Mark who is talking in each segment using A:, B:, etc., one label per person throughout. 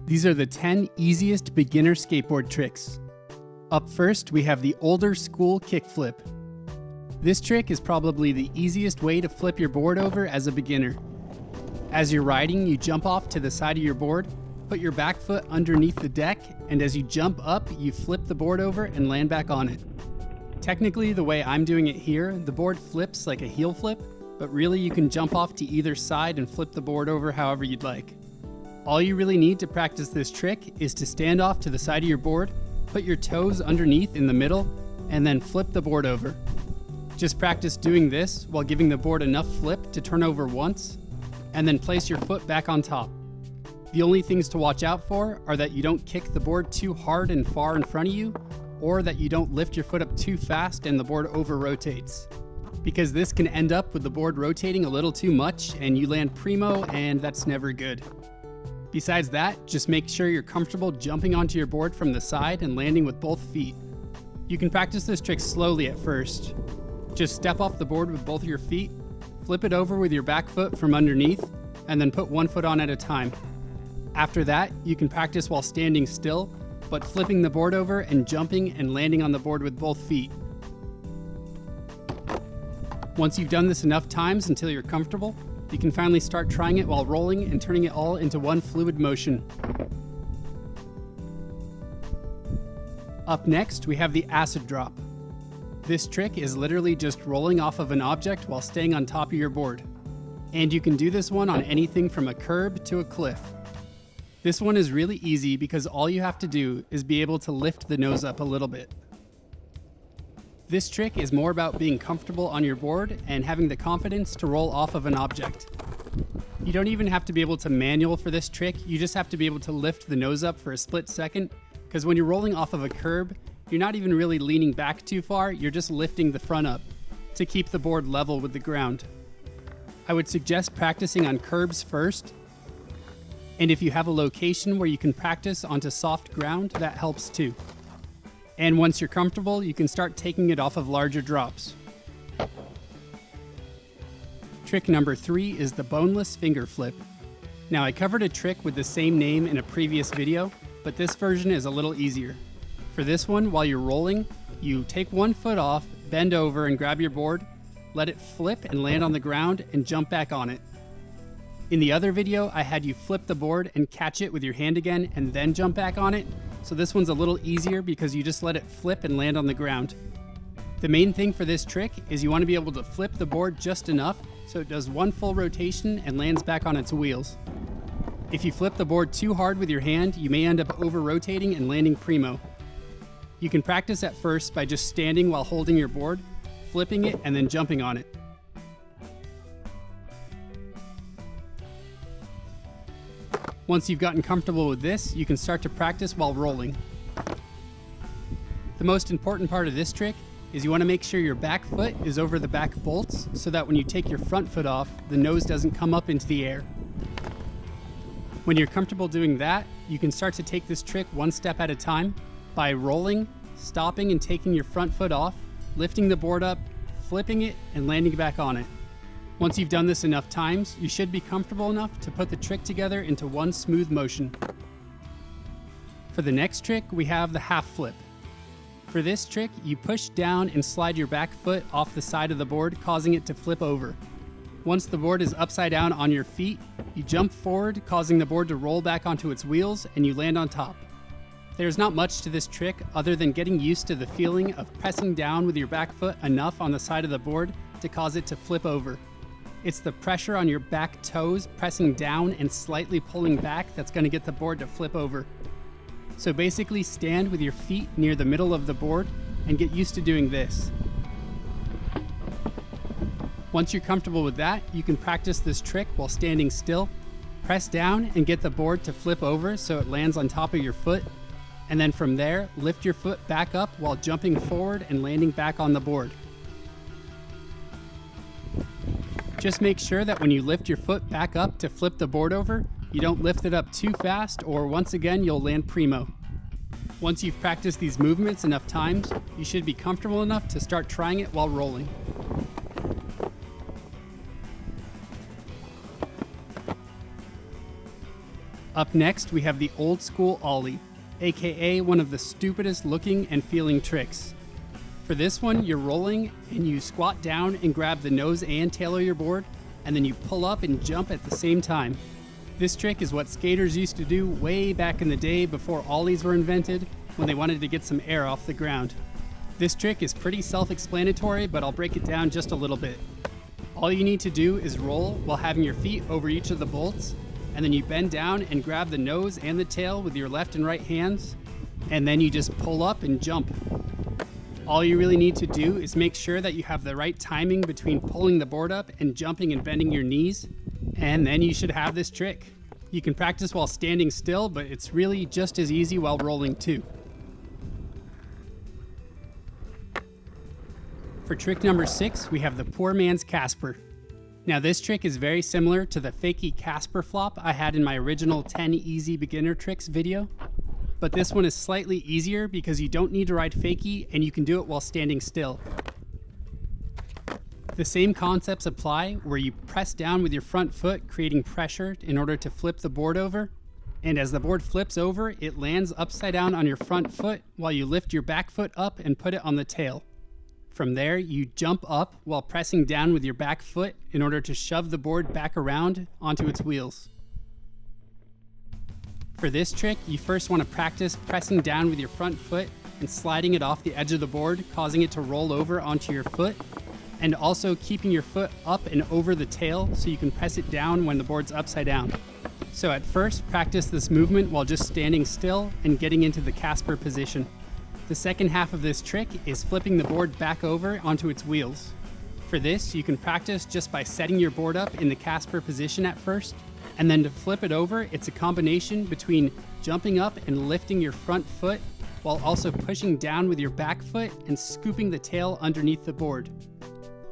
A: These are the 10 easiest beginner skateboard tricks. Up first, we have the older school kickflip. This trick is probably the easiest way to flip your board over as a beginner. As you're riding, you jump off to the side of your board, put your back foot underneath the deck, and as you jump up, you flip the board over and land back on it. Technically, the way I'm doing it here, the board flips like a heel flip, but really you can jump off to either side and flip the board over however you'd like. All you really need to practice this trick is to stand off to the side of your board, put your toes underneath in the middle, and then flip the board over. Just practice doing this while giving the board enough flip to turn over once, and then place your foot back on top. The only things to watch out for are that you don't kick the board too hard and far in front of you, or that you don't lift your foot up too fast and the board over-rotates. Because this can end up with the board rotating a little too much and you land primo, and that's never good. Besides that, just make sure you're comfortable jumping onto your board from the side and landing with both feet. You can practice this trick slowly at first. Just step off the board with both of your feet, flip it over with your back foot from underneath, and then put one foot on at a time. After that, you can practice while standing still, but flipping the board over and jumping and landing on the board with both feet. Once you've done this enough times until you're comfortable, you can finally start trying it while rolling and turning it all into one fluid motion. Up next, we have the acid drop. This trick is literally just rolling off of an object while staying on top of your board. And you can do this one on anything from a curb to a cliff. This one is really easy because all you have to do is be able to lift the nose up a little bit. This trick is more about being comfortable on your board and having the confidence to roll off of an object. You don't even have to be able to manual for this trick, you just have to be able to lift the nose up for a split second, because when you're rolling off of a curb, you're not even really leaning back too far, you're just lifting the front up to keep the board level with the ground. I would suggest practicing on curbs first, and if you have a location where you can practice onto soft ground, that helps too. And once you're comfortable, you can start taking it off of larger drops. Trick number 3 is the boneless fingerflip. Now, I covered a trick with the same name in a previous video, but this version is a little easier. For this one, while you're rolling, you take one foot off, bend over and grab your board, let it flip and land on the ground and jump back on it. In the other video, I had you flip the board and catch it with your hand again and then jump back on it. So this one's a little easier because you just let it flip and land on the ground. The main thing for this trick is you want to be able to flip the board just enough so it does one full rotation and lands back on its wheels. If you flip the board too hard with your hand, you may end up over-rotating and landing primo. You can practice at first by just standing while holding your board, flipping it, and then jumping on it. Once you've gotten comfortable with this, you can start to practice while rolling. The most important part of this trick is you want to make sure your back foot is over the back bolts so that when you take your front foot off, the nose doesn't come up into the air. When you're comfortable doing that, you can start to take this trick one step at a time by rolling, stopping and taking your front foot off, lifting the board up, flipping it, and landing back on it. Once you've done this enough times, you should be comfortable enough to put the trick together into one smooth motion. For the next trick, we have the half flip. For this trick, you push down and slide your back foot off the side of the board, causing it to flip over. Once the board is upside down on your feet, you jump forward, causing the board to roll back onto its wheels, and you land on top. There's not much to this trick other than getting used to the feeling of pressing down with your back foot enough on the side of the board to cause it to flip over. It's the pressure on your back toes pressing down and slightly pulling back that's going to get the board to flip over. So basically stand with your feet near the middle of the board and get used to doing this. Once you're comfortable with that, you can practice this trick while standing still. Press down and get the board to flip over so it lands on top of your foot. And then from there, lift your foot back up while jumping forward and landing back on the board. Just make sure that when you lift your foot back up to flip the board over, you don't lift it up too fast or once again you'll land primo. Once you've practiced these movements enough times, you should be comfortable enough to start trying it while rolling. Up next, we have the old school Ollie, aka one of the stupidest looking and feeling tricks. For this one, you're rolling and you squat down and grab the nose and tail of your board, and then you pull up and jump at the same time. This trick is what skaters used to do way back in the day before ollies were invented, when they wanted to get some air off the ground. This trick is pretty self-explanatory, but I'll break it down just a little bit. All you need to do is roll while having your feet over each of the bolts, and then you bend down and grab the nose and the tail with your left and right hands, and then you just pull up and jump. All you really need to do is make sure that you have the right timing between pulling the board up and jumping and bending your knees, and then you should have this trick. You can practice while standing still, but it's really just as easy while rolling too. For trick number 6, we have the poor man's Casper. Now this trick is very similar to the Fakie Casper flop I had in my original 10 easy beginner tricks video. But this one is slightly easier because you don't need to ride Fakie and you can do it while standing still. The same concepts apply where you press down with your front foot, creating pressure in order to flip the board over. And as the board flips over, it lands upside down on your front foot while you lift your back foot up and put it on the tail. From there, you jump up while pressing down with your back foot in order to shove the board back around onto its wheels. For this trick, you first want to practice pressing down with your front foot and sliding it off the edge of the board, causing it to roll over onto your foot, and also keeping your foot up and over the tail so you can press it down when the board's upside down. So at first, practice this movement while just standing still and getting into the Casper position. The second half of this trick is flipping the board back over onto its wheels. For this, you can practice just by setting your board up in the Casper position at first, and then to flip it over, it's a combination between jumping up and lifting your front foot while also pushing down with your back foot and scooping the tail underneath the board.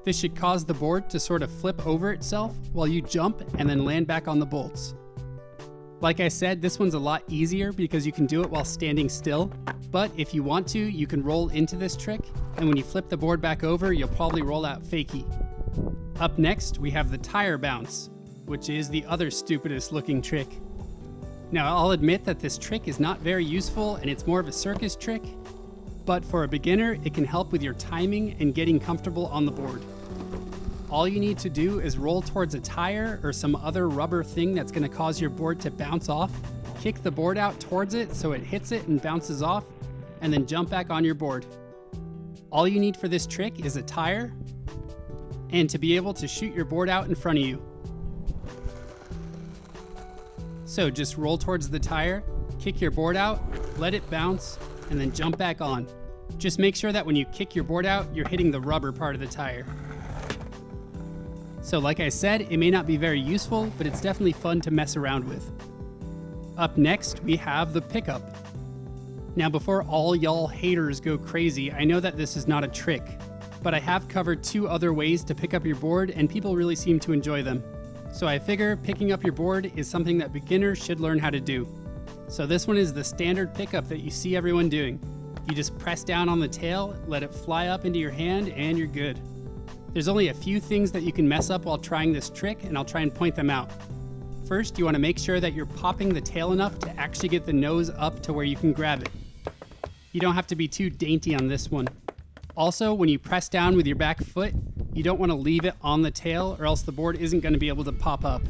A: This should cause the board to sort of flip over itself while you jump and then land back on the bolts. Like I said, this one's a lot easier because you can do it while standing still, but if you want to, you can roll into this trick, and when you flip the board back over, you'll probably roll out Fakie. Up next, we have the tire bounce, which is the other stupidest looking trick. Now, I'll admit that this trick is not very useful and it's more of a circus trick, but for a beginner, it can help with your timing and getting comfortable on the board. All you need to do is roll towards a tire or some other rubber thing that's going to cause your board to bounce off, kick the board out towards it so it hits it and bounces off, and then jump back on your board. All you need for this trick is a tire and to be able to shoot your board out in front of you. So just roll towards the tire, kick your board out, let it bounce, and then jump back on. Just make sure that when you kick your board out, you're hitting the rubber part of the tire. So like I said, it may not be very useful, but it's definitely fun to mess around with. Up next, we have the pickup. Now before all y'all haters go crazy, I know that this is not a trick, but I have covered 2 other ways to pick up your board and people really seem to enjoy them. So I figure picking up your board is something that beginners should learn how to do. So this one is the standard pickup that you see everyone doing. You just press down on the tail, let it fly up into your hand, and you're good. There's only a few things that you can mess up while trying this trick, and I'll try and point them out. First, you want to make sure that you're popping the tail enough to actually get the nose up to where you can grab it. You don't have to be too dainty on this one. Also, when you press down with your back foot, you don't want to leave it on the tail or else the board isn't going to be able to pop up.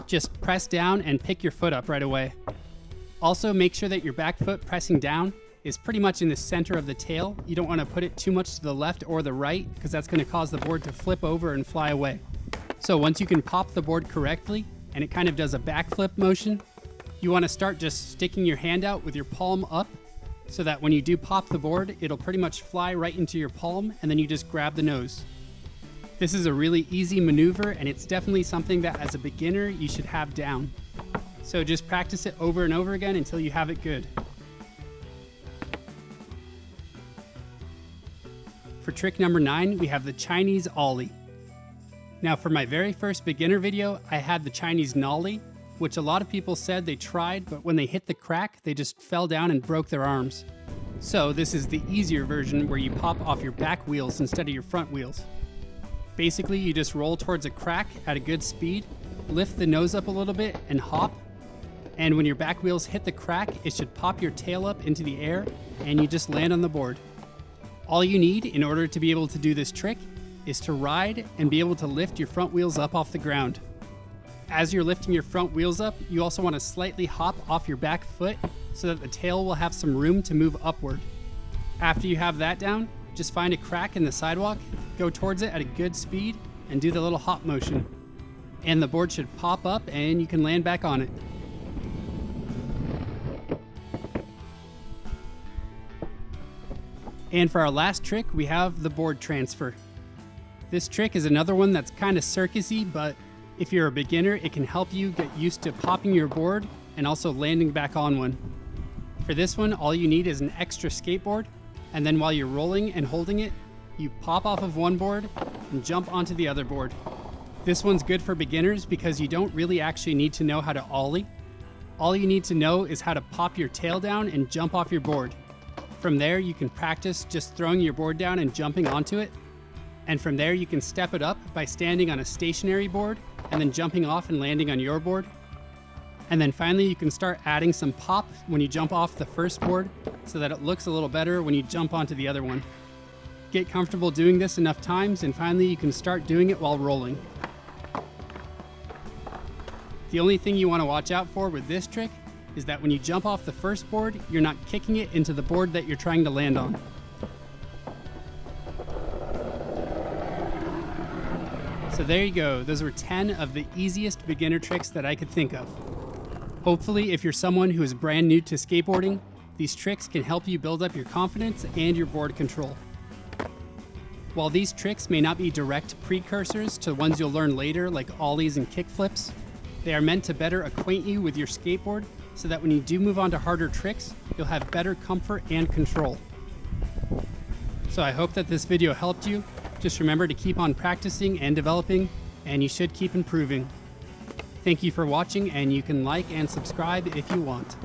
A: Just press down and pick your foot up right away. Also, make sure that your back foot pressing down is pretty much in the center of the tail. You don't want to put it too much to the left or the right because that's going to cause the board to flip over and fly away. So once you can pop the board correctly and it kind of does a backflip motion, you want to start just sticking your hand out with your palm up so that when you do pop the board, it'll pretty much fly right into your palm and then you just grab the nose. This is a really easy maneuver and it's definitely something that as a beginner you should have down. So just practice it over and over again until you have it good. For trick number 9, we have the Chinese Ollie. Now for my very first beginner video, I had the Chinese Nollie, which a lot of people said they tried, but when they hit the crack, they just fell down and broke their arms. So this is the easier version where you pop off your back wheels instead of your front wheels. Basically, you just roll towards a crack at a good speed, lift the nose up a little bit and hop. And when your back wheels hit the crack, it should pop your tail up into the air and you just land on the board. All you need in order to be able to do this trick is to ride and be able to lift your front wheels up off the ground. As you're lifting your front wheels up, you also want to slightly hop off your back foot so that the tail will have some room to move upward. After you have that down, just find a crack in the sidewalk, go towards it at a good speed, and do the little hop motion. And the board should pop up and you can land back on it. And for our last trick, we have the board transfer. This trick is another one that's kind of circusy, but if you're a beginner, it can help you get used to popping your board and also landing back on one. For this one, all you need is an extra skateboard, and then while you're rolling and holding it, you pop off of one board and jump onto the other board. This one's good for beginners because you don't really actually need to know how to ollie. All you need to know is how to pop your tail down and jump off your board. From there, you can practice just throwing your board down and jumping onto it. And from there, you can step it up by standing on a stationary board and then jumping off and landing on your board. And then finally, you can start adding some pop when you jump off the first board so that it looks a little better when you jump onto the other one. Get comfortable doing this enough times, and finally, you can start doing it while rolling. The only thing you want to watch out for with this trick is that when you jump off the first board, you're not kicking it into the board that you're trying to land on. So there you go, those were 10 of the easiest beginner tricks that I could think of. Hopefully, if you're someone who is brand new to skateboarding, these tricks can help you build up your confidence and your board control. While these tricks may not be direct precursors to ones you'll learn later like ollies and kickflips, they are meant to better acquaint you with your skateboard so that when you do move on to harder tricks, you'll have better comfort and control. So I hope that this video helped you. Just remember to keep on practicing and developing, and you should keep improving. Thank you for watching, and you can like and subscribe if you want.